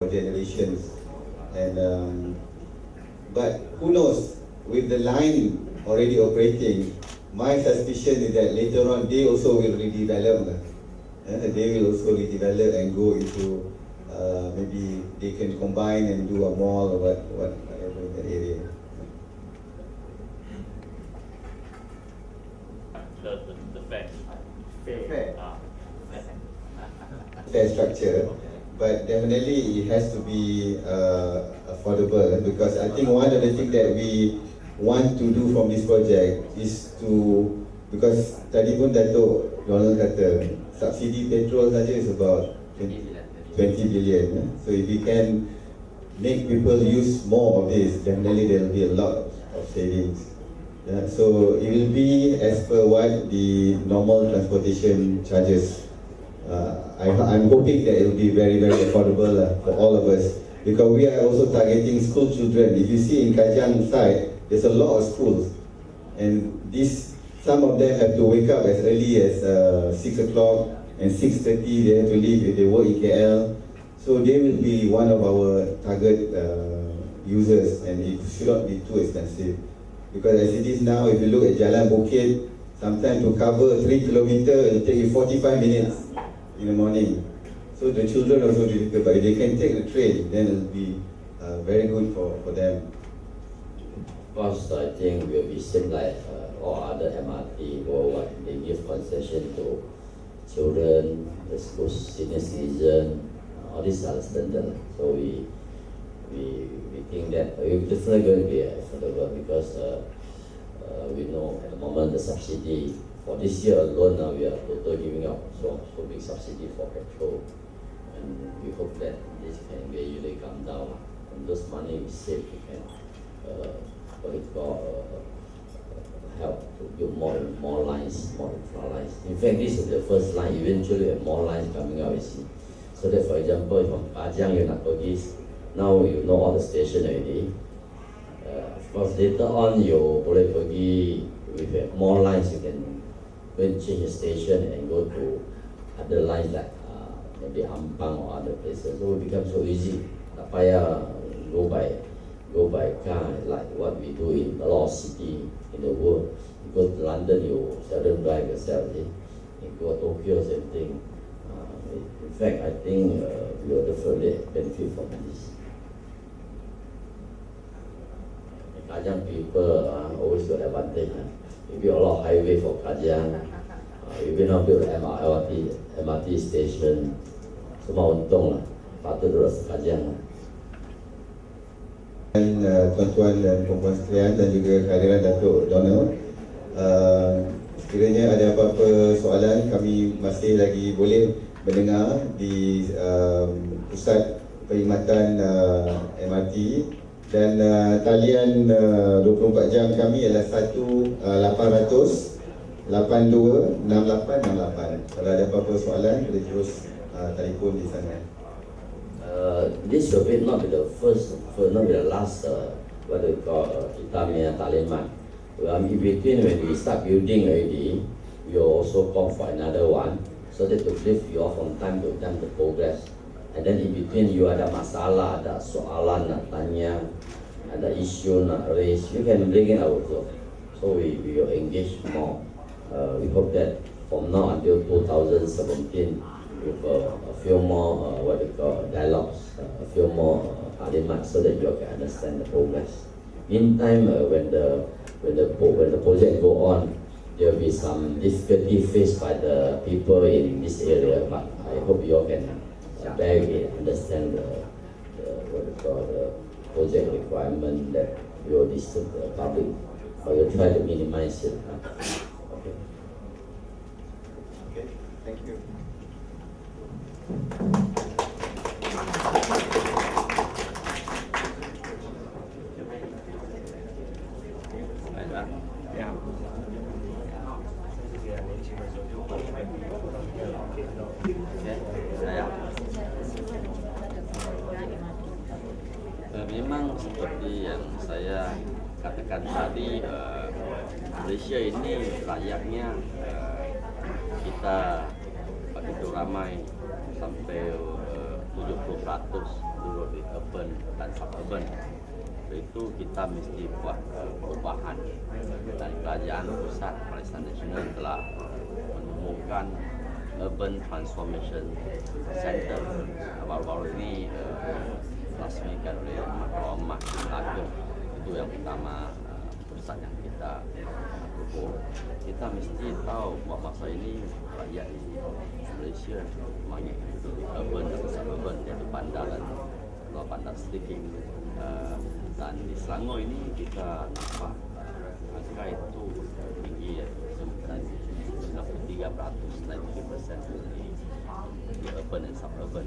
generations. And but who knows? With the line already operating, my suspicion is that later on they also will redevelop. They will also redevelop and go into maybe they can combine and do a mall or whatever in that area. The fair. Fair. Ah. Fair structure, but definitely it has to be affordable, because I think one of the things that we want to do from this project is to, because tadi pun Dato' Donald kata subsidi petrol saja is about 20 billion. So if we can make people use more of this, definitely there will be a lot of savings. So it will be as per what the normal transportation charges. I'm hoping that it will be very, very affordable for all of us, because we are also targeting school children. If you see in Kajang side, there's a lot of schools, and some of them have to wake up as early as 6 o'clock, and 6:30 they have to leave if they work in KL. So they will be one of our target users, and it should not be too expensive. Because as it is now, if you look at Jalan Bukit, sometimes to cover 3 kilometers, it will take you 45 minutes in the morning. So the children also difficult, but if they can take the train, then it will be very good for them. First, I think will be same like all other MRT worldwide. They give concession to children, the school senior citizen, all these are standard. So we think that it's definitely going to be affordable, because we know at the moment the subsidy for this year alone now we are totally giving out so big subsidy for petrol, and we hope that this can gradually come down, and those money we save we can help to build more lines, more infra lines. In fact, this is the first line. Eventually, have more lines coming out. You see, so that for example, from Kajang you nak pergi, now you know all the station already. Of course, later on you boleh pergi with more lines. You can go and change the station and go to other lines like maybe Ampang or other places. So it becomes so easy. Tak payah go by car like what we do in a lot of city in the world. You go to London, you seldom drive yourself. You go to Tokyo, same thing. In fact, I think we will definitely benefit from this. Kajang people always got advantage. We build a lot of highway for Kajang. We will now build MRT station. Semua untung lah. Patut terus Kajang. Dan tuan-tuan dan puan-puan sekalian, dan juga kehadiran Dato' Donald, sekiranya ada apa-apa soalan, kami masih lagi boleh mendengar di pusat perkhidmatan MRT, dan talian 24 jam kami adalah 1-800-82-6868. Kalau ada apa-apa soalan, boleh terus telefon di sana. This will not be the not be the last what we call kita punya taliman. In between, when we start building already, we also call for another one, so that to brief you all from time to time the progress. And then in between you ada masalah, ada soalan nak tanya, ada isu nak raise, you can bring it out also. So we will engage more. We hope that from now until 2017, with a few more what we call dialogues, a few more parliaments, so that you all can understand the progress. Meantime, when the project go on, there will be some difficulty faced by the people in this area, but I hope you all can very understand the what we call the project requirement that will disturb the public, or you try to minimize it. Okay. Okay, thank you. Memang seperti yang saya katakan tadi, Malaysia ini layaknya kita begitu ramai sampai 70% turut di urban dan suburban. Itu kita mesti buat perubahan, dan kerajaan pusat Barisan Nasional telah menemukan Urban Transformation Center baru-baru ini rasmikan oleh Mahkamah Agung. Itu yang pertama pusat yang kita dukung. Kita mesti tahu bahawa masa ini rakyat di Malaysia banyak urban dan suburban, iaitu bandar dan luar bandar sedikit. Dan di Selangor ini kita nampak angka itu tinggi, 93% di urban dan suburban.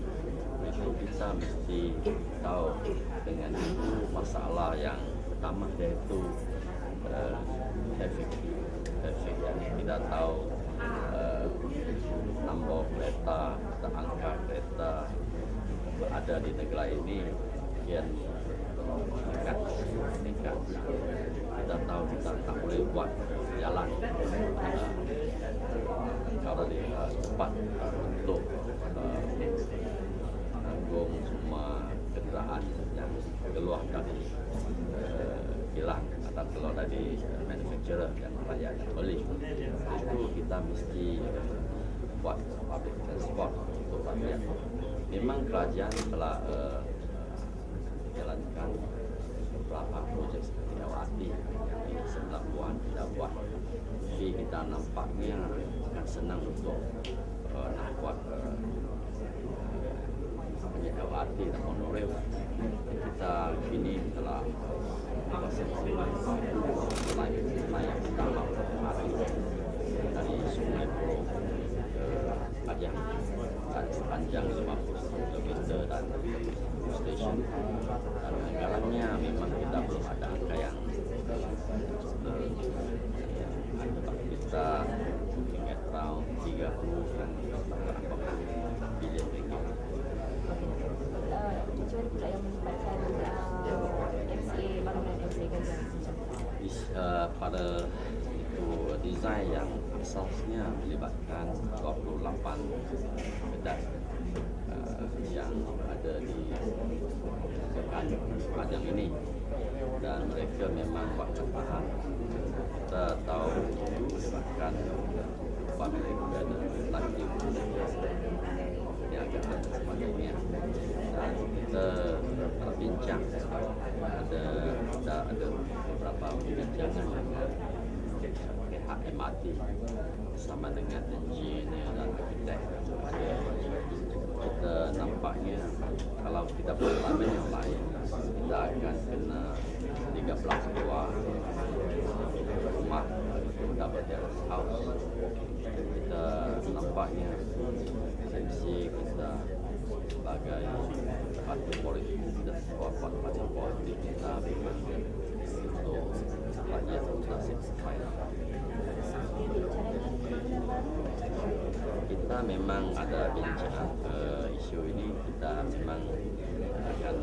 Itu kita mesti tahu dengan itu masalah yang pertama iaitu traffic yang kita tahu nombor kereta atau angka kereta berada di negara ini kian meningkat. Kita tahu kita tak boleh buat jalan kalau dia cepat untuk menanggung semua kenderaan yang keluar dari kilang atau keluar dari manufacturer yang rakyat beli. Itu kita mesti buat public transport untuk rakyat. Memang kerajaan telah jalankan beberapa projek seperti LRT yang di sebelah buat kita buat. Jadi kita nampaknya akan senang untuk nak buat LRT dan monorail. Kita kini telah layak utama hari dari Sungai Buloh ke Kajang dan sepanjang 50 km dan stesen. Dan anggarannya memang kita belum ada angka yang kita ingat around 30 dan berapa bilion ringgit. Tujuan pula yang melibatkan MCA Bangun dan MCA Kajang. Pada itu desain yang asasnya melibatkan 28 kedai yang ada di Kajang ini, dan mereka memang buat contohan. Kita tahu melibatkan buat mereka dan yang agak dan sebagainya, dan kita berbincang ada beberapa perbincangan dengan pihak MRT sama dengan engineer dan arkitek. Kita nampaknya kalau kita berpengalaman yang lain, kita akan kena 13 buah rumah double terrace house. Kita nampaknya esensi kita sebagai parti politik dan parti politik kita untuk rakyat nasib supaya kita memang ada bincang isu ini. Kita memang akan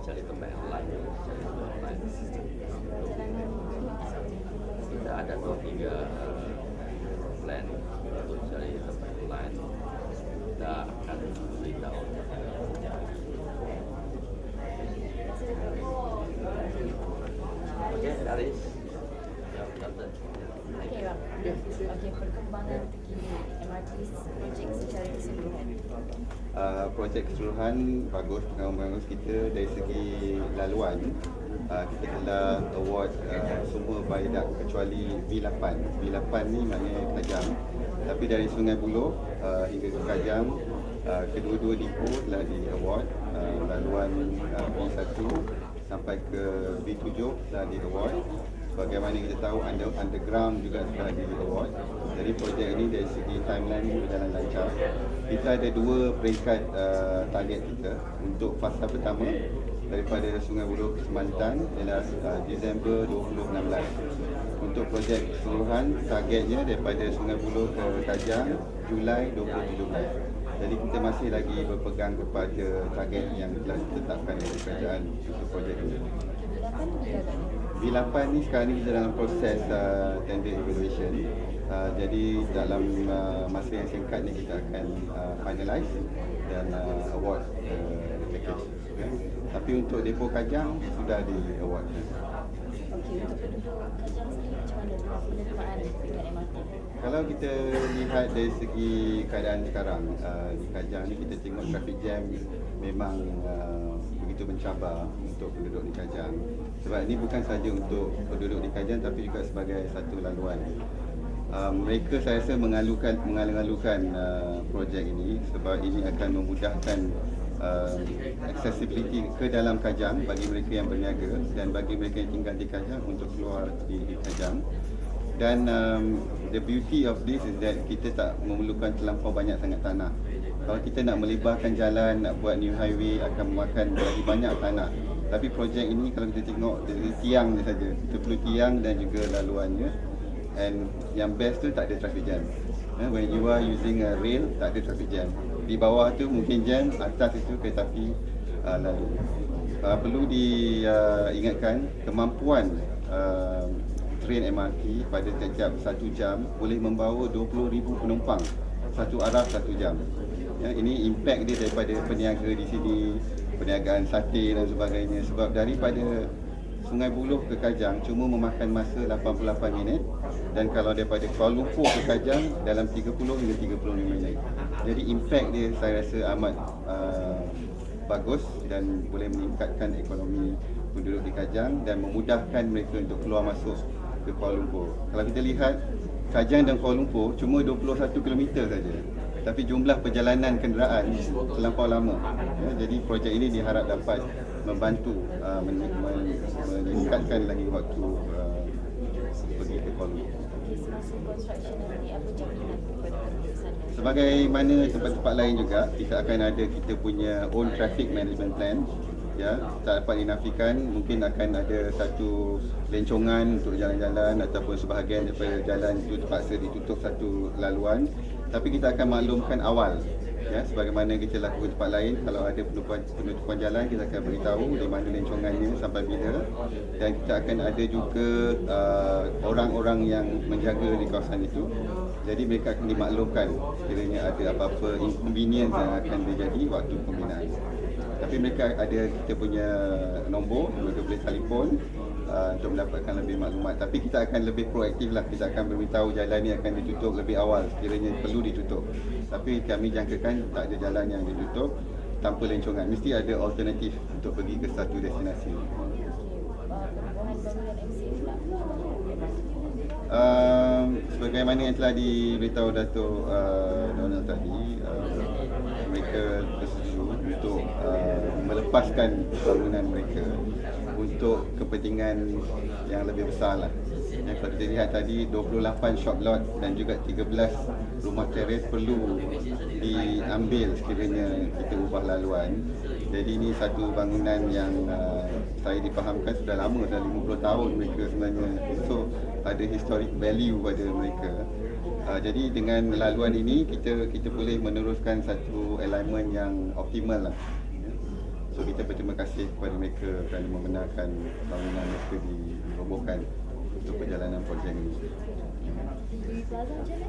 cari tempat yang lain, kita ada 2-3 plan untuk cari tempat yang lain. Kita akan beritahu. Okey, Aris. Ya, betul. Okey, Ram. Okey, perkembangan terkini MRT projek secara keseluruhan. Projek keseluruhan bagus, bagus. Kita dari segi laluan kita telah award semua viaduct kecuali V8. V8 ni maknanya Kajang, tapi dari Sungai Buloh hingga ke Kajang, kedua-dua depo telah di award. Laluan V1 sampai ke V7 telah di award. Bagaimana kita tahu underground juga telah di award. Jadi projek ini dari segi timeline berjalan lancar. Kita ada 2 peringkat target kita untuk fasa pertama daripada Sungai Buloh ke Semantan ialah Disember 2016. Untuk projek keseluruhan targetnya daripada Sungai Buloh ke Kajang Julai 2017. Jadi kita masih lagi berpegang kepada target yang telah ditetapkan oleh kerajaan untuk projek ini. V8 ni sekarang ni kita dalam proses tender evaluation. Jadi dalam masa yang singkat ni kita akan finalize dan award package. Tapi untuk depo Kajang sudah di award. Okey, untuk penduduk Kajang sendiri macam mana penerimaan dengan MRT? Kalau kita lihat dari segi keadaan sekarang di Kajang ni, kita tengok traffic jam memang begitu mencabar untuk penduduk di Kajang. Sebab ini bukan saja untuk penduduk di Kajang tapi juga sebagai satu laluan. Mereka saya rasa mengalu-alukan projek ini sebab ini akan memudahkan accessibility ke dalam Kajang bagi mereka yang berniaga dan bagi mereka yang tinggal di Kajang untuk keluar di Kajang. Dan the beauty of this is that kita tak memerlukan terlampau banyak sangat tanah. Kalau kita nak melebarkan jalan, nak buat new highway akan memakan lagi banyak tanah. Tapi projek ini kalau kita tengok dari tiang dia saja, kita perlu tiang dan juga laluannya. And yang best tu tak ada traffic jam. When you are using a rail, tak ada traffic jam. Di bawah tu mungkin jam, atas itu kereta api lalu. Perlu diingatkan kemampuan train MRT pada setiap 1 jam boleh membawa 20,000 penumpang satu arah 1 jam. Ya, ini impact dia daripada peniaga di sini, perniagaan sate dan sebagainya. Sebab daripada Sungai Buloh ke Kajang cuma memakan masa 88 minit dan kalau daripada Kuala Lumpur ke Kajang dalam 30 hingga 35 minit. Jadi impact dia saya rasa amat bagus dan boleh meningkatkan ekonomi penduduk di Kajang dan memudahkan mereka untuk keluar masuk ke Kuala Lumpur. Kalau kita lihat Kajang dan Kuala Lumpur cuma 21 km saja. Tapi jumlah perjalanan kenderaan terlampau lama. Ya, jadi projek ini diharap dapat membantu meningkatkan lagi waktu pergi ke Kuala Lumpur. Okey, semasa construction nanti apa jaminan kepada penduduk sana? Sebagaimana tempat-tempat lain juga, kita akan ada kita punya own traffic management plan. Ya, tak dapat dinafikan mungkin akan ada satu lencongan untuk jalan-jalan ataupun sebahagian daripada jalan itu terpaksa ditutup satu laluan. Tapi kita akan maklumkan awal. Ya, sebagaimana kita lakukan tempat lain, kalau ada penutupan jalan kita akan beritahu di mana lencongannya sampai bila, dan kita akan ada juga orang-orang yang menjaga di kawasan itu. Jadi mereka akan dimaklumkan sekiranya ada apa-apa inconvenience yang akan terjadi waktu pembinaan. Tapi mereka ada kita punya nombor, mereka boleh telefon untuk mendapatkan lebih maklumat. Tapi kita akan lebih proaktif lah, kita akan beritahu jalan ni akan ditutup lebih awal sekiranya perlu ditutup. Tapi kami jangkakan tak ada jalan yang ditutup tanpa lencongan. Mesti ada alternatif untuk pergi ke satu destinasi. Perubahan bangunan MCA pula Sebagaimana yang telah diberitahu Dato' Donald tadi, mereka bersetuju untuk melepaskan bangunan mereka untuk kepentingan yang lebih besar lah. Yang kalau kita lihat tadi 28 shop lot dan juga 13 rumah teres perlu diambil sekiranya kita ubah laluan. Jadi ini satu bangunan yang saya difahamkan sudah lama, sudah 50 tahun mereka sebenarnya. So ada historic value pada mereka. Jadi dengan laluan ini kita boleh meneruskan satu alignment yang optimal lah. So kita berterima kasih kepada mereka kerana membenarkan bangunan mereka dirobohkan untuk perjalanan projek ini. di Plaza macam mana?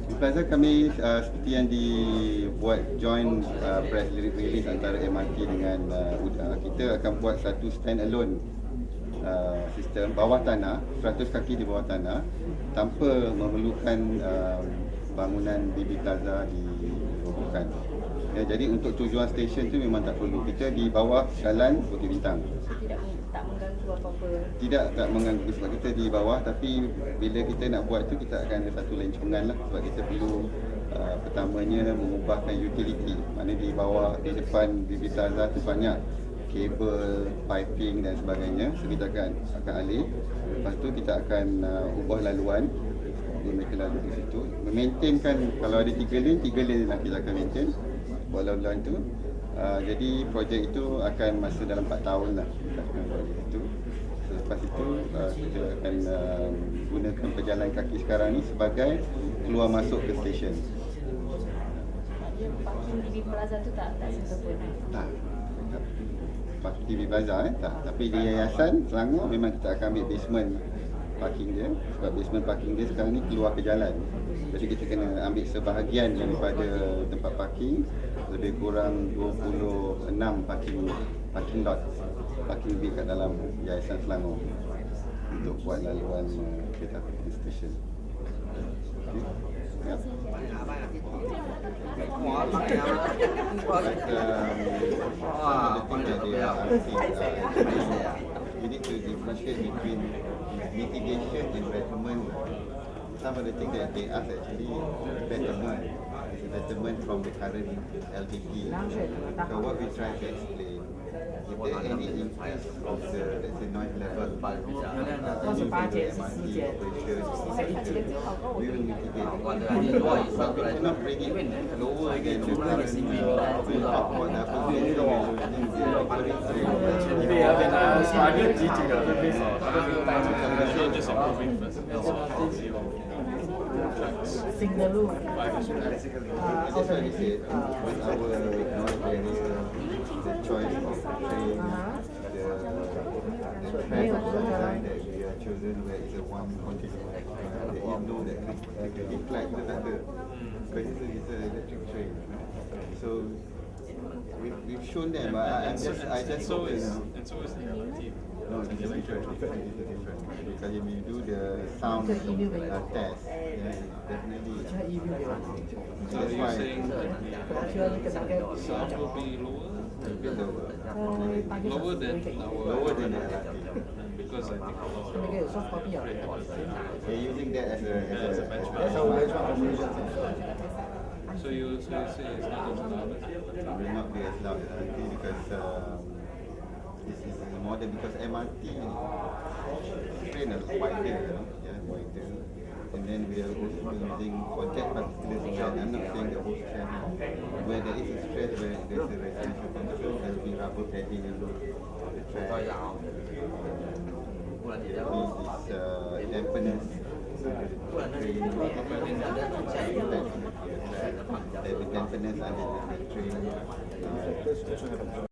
Di Plaza kami seperti yang dibuat joint press release antara MRT dengan UDA, kita akan buat satu stand alone sistem bawah tanah, 100 kaki di bawah tanah tanpa memerlukan bangunan BB Plaza dirobohkan. Ya, jadi untuk tujuan stesen tu memang tak perlu. Kita di bawah jalan Bukit Bintang. Tak mengganggu apa-apa. Tak mengganggu sebab kita di bawah, tapi bila kita nak buat tu kita akan ada satu lencongan lah sebab kita perlu pertamanya mengubahkan utility. Mana di bawah, di depan BB Plaza tu banyak kabel, piping dan sebagainya. So kita akan alih. Lepas tu kita akan ubah laluan. Mereka lalu di situ. Memaintainkan kalau ada 3 lane lah kita akan maintain buat laluan tu. Jadi projek itu akan masa dalam 4 tahun lah kita akan buat itu. So, lepas itu kita akan gunakan pejalan kaki sekarang ni sebagai keluar masuk ke stesen. Dia parking di Plaza tu tak sentuh pun. Tak. Parking di Plaza tak. Tapi di Yayasan Selangor memang kita akan ambil basement parking dia. Sebab basement parking dia sekarang ni keluar ke jalan. Jadi kita kena ambil sebahagian daripada tempat parking lebih kurang 26 parking lot, parking bay kat dalam Yayasan Selangor untuk buat laluan kereta api stesen. Okay. Yeah. You need to differentiate between mitigation and betterment. Some of the things that they ask actually betterment. It's a betterment from the current LTP. So what we try to explain, if there any increase of the, let's say, noise level, we will mitigate. We cannot bring it lower than the current Signal lu. That's why we said with our noise barrier, the choice of train, the track design that we have chosen where it's a one continuous, that you know that the decline is another, because it's an electric train. So we've shown them. I just so hope is that, and so is the LRT. no, it's different. Because if you do the sound test, yeah, definitely. So That's you're why saying that sound will be lower? Lower than lower than the LRT. because I think They're using that as a benchmark. benchmark. So you say it's not as loud? It will not be as loud as LRT because this is a model, because MRT train is wider, wider. And then we are also using for that particular strand. I'm not saying the whole strand. Where there is a stress where there's a residential control, there will be rubber padding on the track. This is dampness. There will be dampness under the train.